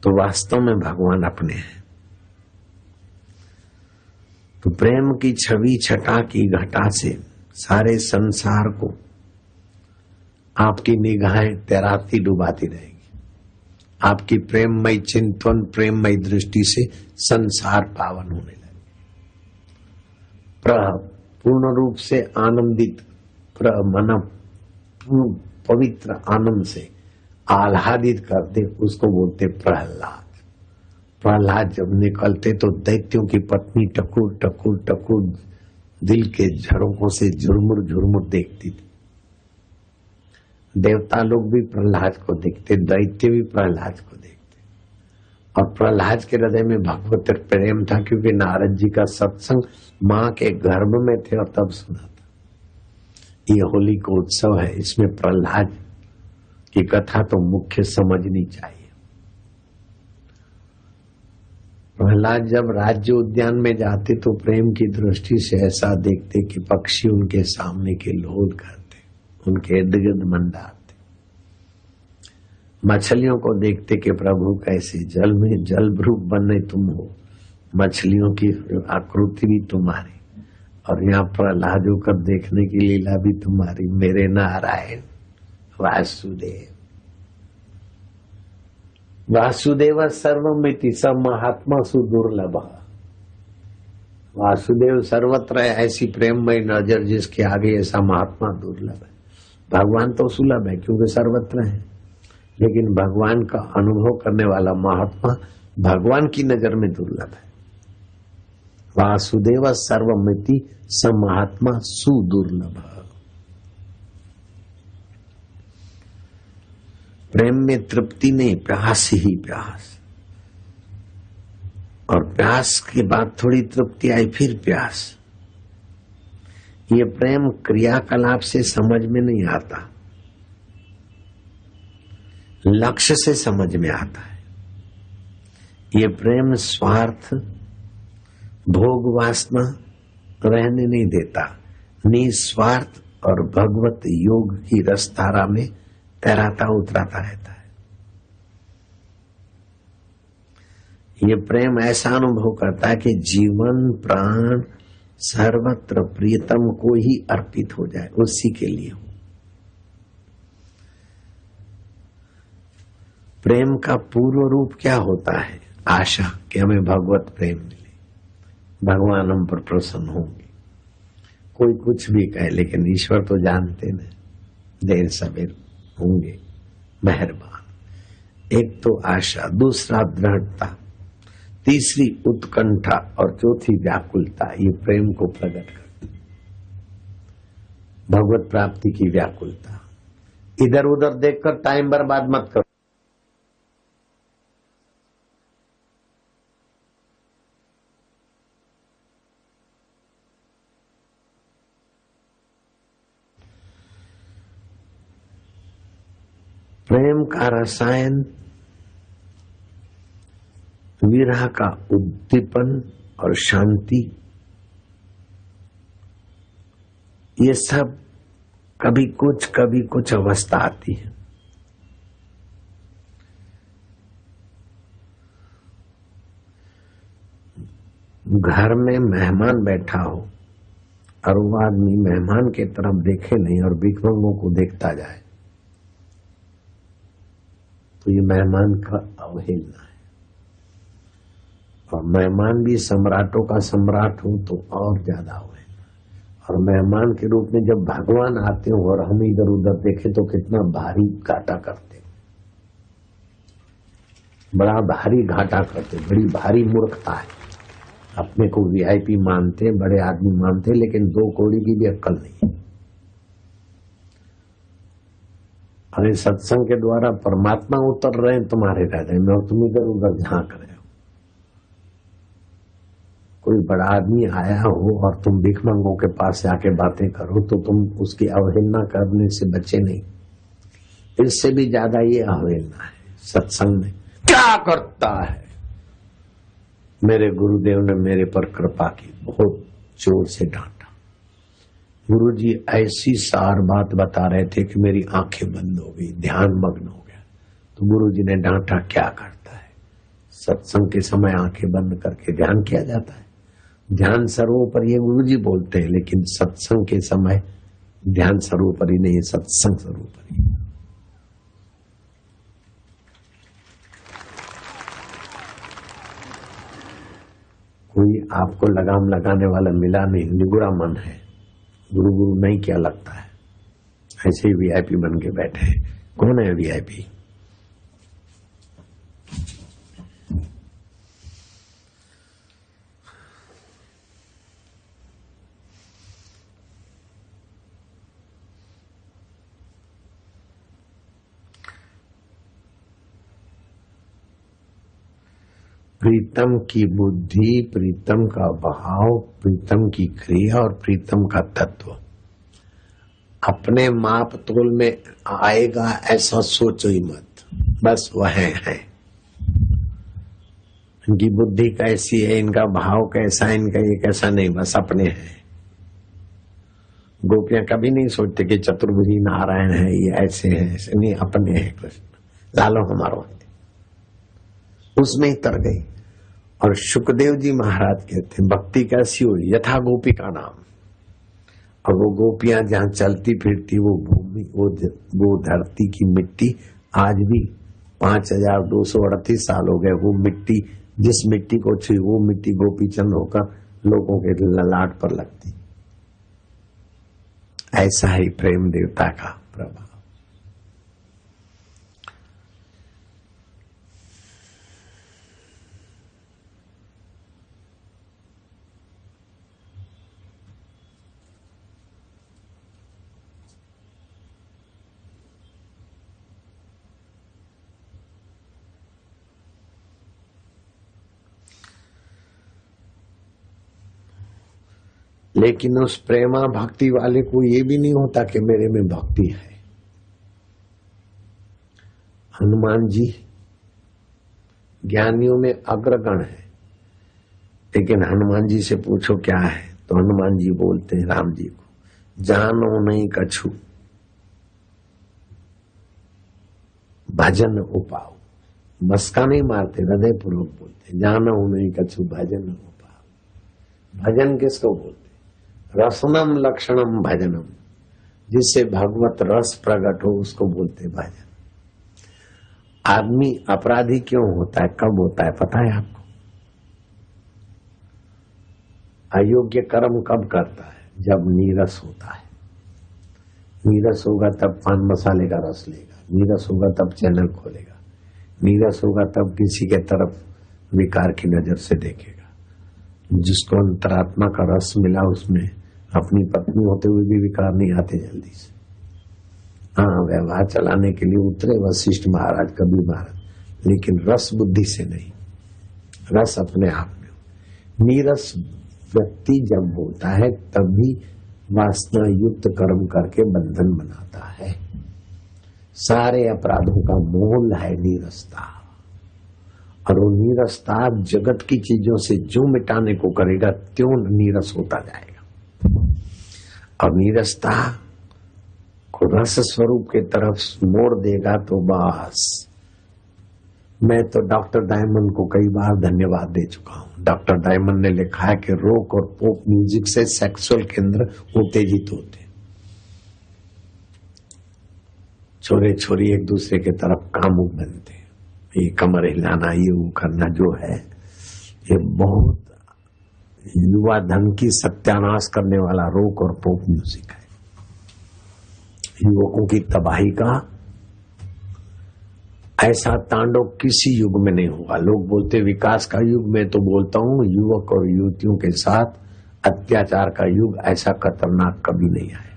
तो वास्तव में भगवान अपने हैं। तो प्रेम की छवि छटा की घटा से सारे संसार को आपकी निगाहें तैराती डुबाती रहेगी। आपकी प्रेममय चिंतन, प्रेममय दृष्टि से संसार पावन होने लगे। पूर्ण रूप से आनंदित, मन पवित्र आनंद से आह्लादित करते, उसको बोलते प्रहलाद। प्रहलाद जब निकलते तो दैत्यों की पत्नी टकुर टकुर टकुर दिल के झरोकों से झुरमुर झुरमुर देखती थी। देवता लोग भी प्रहलाद को देखते, दैत्य भी प्रहलाद को देखते। और प्रहलाद के हृदय में भगवत प्रेम था, क्योंकि नारद जी का सत्संग माँ के गर्भ में थे और तब सुना था। ये होली को उत्सव है, इसमें प्रहलाद की कथा तो मुख्य समझनी चाहिए। प्रहलाद जब राज्य उद्यान में जाते तो प्रेम की दृष्टि से ऐसा देखते कि पक्षी उनके सामने के लोल करते, उनके इर्द गिर्द मंडाते। मछलियों को देखते कि प्रभु कैसे जल में जलभ्रूप बने तुम हो, मछलियों की आकृति भी तुम्हारी, और यहाँ प्रहलाद होकर देखने की लीला भी तुम्हारी। मेरे नारायण वासुदेव। वासुदेव सर्वमिति स महात्मा सुदुर्लभ। वासुदेव सर्वत्र है, ऐसी प्रेममय नजर जिसके आगे ऐसा महात्मा दुर्लभ है। भगवान तो सुलभ है क्योंकि सर्वत्र है, लेकिन भगवान का अनुभव करने वाला महात्मा भगवान की नजर में दुर्लभ है। वासुदेव सर्वमिति स महात्मा सुदुर्लभ। प्रेम में तृप्ति नहीं, प्यास ही प्यास, और प्यास के बाद थोड़ी तृप्ति आई, फिर प्यास। ये प्रेम क्रियाकलाप से समझ में नहीं आता, लक्ष्य से समझ में आता है। ये प्रेम स्वार्थ, भोग वासना रहने नहीं देता, निस्वार्थ और भगवत योग की रसधारा में तैराता उतराता रहता है। ये प्रेम ऐसा अनुभव करता है कि जीवन प्राण सर्वत्र प्रियतम को ही अर्पित हो जाए, उसी के लिए हो। प्रेम का पूर्व रूप क्या होता है? आशा कि हमें भगवत प्रेम मिले, भगवान हम पर प्रसन्न होंगे। कोई कुछ भी कहे, लेकिन ईश्वर तो जानते न, देर सवेर होंगे मेहरबान। एक तो आशा, दूसरा दृढ़ता, तीसरी उत्कंठा और चौथी व्याकुलता। ये प्रेम को प्रकट करती, भगवत प्राप्ति की व्याकुलता। इधर उधर देखकर टाइम बर्बाद मत करो। प्रेम का रसायन, विरह का उद्दीपन और शांति, ये सब कभी कुछ अवस्था आती है। घर में मेहमान बैठा हो और वो आदमी मेहमान के तरफ देखे नहीं और भिखमंगों को देखता जाए, तो ये मेहमान का अवहेलना है। और मेहमान भी सम्राटों का सम्राट हो तो और ज्यादा अवहेलना। और मेहमान के रूप में जब भगवान आते हो और हम इधर उधर देखें तो कितना भारी घाटा करते, बड़ा भारी घाटा करते, बड़ी भारी मूर्खता है। अपने को वीआईपी मानते, बड़े आदमी मानते, लेकिन 2 कौड़ी की भी अक्ल नहीं। अरे सत्संग के द्वारा परमात्मा उतर रहे हैं तुम्हारे हृदय में और तुम इधर उधर झांक रहे हो। कोई बड़ा आदमी आया हो और तुम भिखमंगों के पास जाके बातें करो तो तुम उसकी अवहेलना करने से बचे नहीं। इससे भी ज्यादा ये अवहेलना है। सत्संग में क्या करता है? मेरे गुरुदेव ने मेरे पर कृपा की, बहुत जोर से डांटा। गुरुजी ऐसी सार बात बता रहे थे कि मेरी आंखें बंद हो गई, ध्यान मग्न हो गया। तो गुरुजी ने डांटा, क्या करता है? सत्संग के समय आंखें बंद करके ध्यान किया जाता है। ध्यान सर्वोपरि ये गुरु जी बोलते हैं, लेकिन सत्संग के समय ध्यान सर्वोपरि नहीं है, सत्संग सर्वोपरि। कोई आपको लगाम लगाने वाला मिला नहीं, निगुरा मन है, गुरु गुरु नहीं क्या लगता है, ऐसे ही वीआईपी बन के बैठे हैं। कौन है वीआईपी? प्रीतम की बुद्धि, प्रीतम का भाव, प्रीतम की क्रिया और प्रीतम का तत्व अपने माप तोल में आएगा ऐसा सोचो ही मत। बस वह है। इनकी बुद्धि कैसी है, इनका भाव कैसा है, इनका ये कैसा नहीं, बस अपने हैं। गोपियां कभी नहीं सोचते कि चतुर्भुजी नारायण है, ये ऐसे है, ऐसे नहीं, अपने हैं कृष्ण, लालो हमारो। उसमें ही तर गई। और शुकदेव जी महाराज कहते हैं भक्ति कैसी हुई, यथा गोपी का नाम। और वो गोपियां जहां चलती फिरती, वो भूमि, वो धरती की मिट्टी आज भी 5238 साल हो गए, वो मिट्टी, जिस मिट्टी को छुई वो मिट्टी गोपी चंद होकर लोगों के ललाट पर लगती। ऐसा ही प्रेम देवता का प्रभाव। लेकिन उस प्रेमा भक्ति वाले को ये भी नहीं होता कि मेरे में भक्ति है। हनुमान जी ज्ञानियों में अग्रगण है, लेकिन हनुमान जी से पूछो क्या है, तो हनुमान जी बोलते हैं राम जी को, जानो नहीं कछु भजन उपाओ। मस्का नहीं मारते, हृदय पूर्वक बोलते, जानो नहीं कछु भजन उपाओ। भजन किसको बोलते? रसनम लक्षणम भजनम, जिससे भगवत रस प्रकट हो उसको बोलते भजन। आदमी अपराधी क्यों होता है, कब होता है पता है आपको? अयोग्य कर्म कब करता है? जब नीरस होता है। नीरस होगा तब पान मसाले का रस लेगा, नीरस होगा तब चैनल खोलेगा, नीरस होगा तब किसी के तरफ विकार की नजर से देखेगा। जिसको अंतरात्मा का रस मिला उसमें अपनी पत्नी होते हुए भी विकार नहीं आते जल्दी से। हाँ, व्यवहार चलाने के लिए उतरे वशिष्ठ महाराज, कबीर महाराज, लेकिन रस बुद्धि से नहीं, रस अपने आप में। नीरस व्यक्ति जब होता है तभी वासना युक्त कर्म करके बंधन बनाता है। सारे अपराधों का मूल है नीरसता। और वो नीरसता जगत की चीजों से जो मिटाने को करेगा त्यों नीरस होता जाएगा। और नीरसता को रस स्वरूप के तरफ मोड़ देगा तो बस। मैं तो डॉक्टर डायमंड को कई बार धन्यवाद दे चुका हूं। डॉक्टर डायमंड ने लिखा है कि रॉक और पॉप म्यूजिक से सेक्सुअल केंद्र उत्तेजित होते, छोरे छोरी एक दूसरे के तरफ कामुक बनते। ये कमर हिलाना, ये वो करना जो है, ये बहुत युवा धन की सत्यानाश करने वाला रॉक और पॉप म्यूजिक है। युवकों की तबाही का ऐसा तांडव किसी युग में नहीं हुआ। लोग बोलते विकास का युग, में तो बोलता हूं युवक और युवतियों के साथ अत्याचार का युग ऐसा खतरनाक कभी नहीं आया।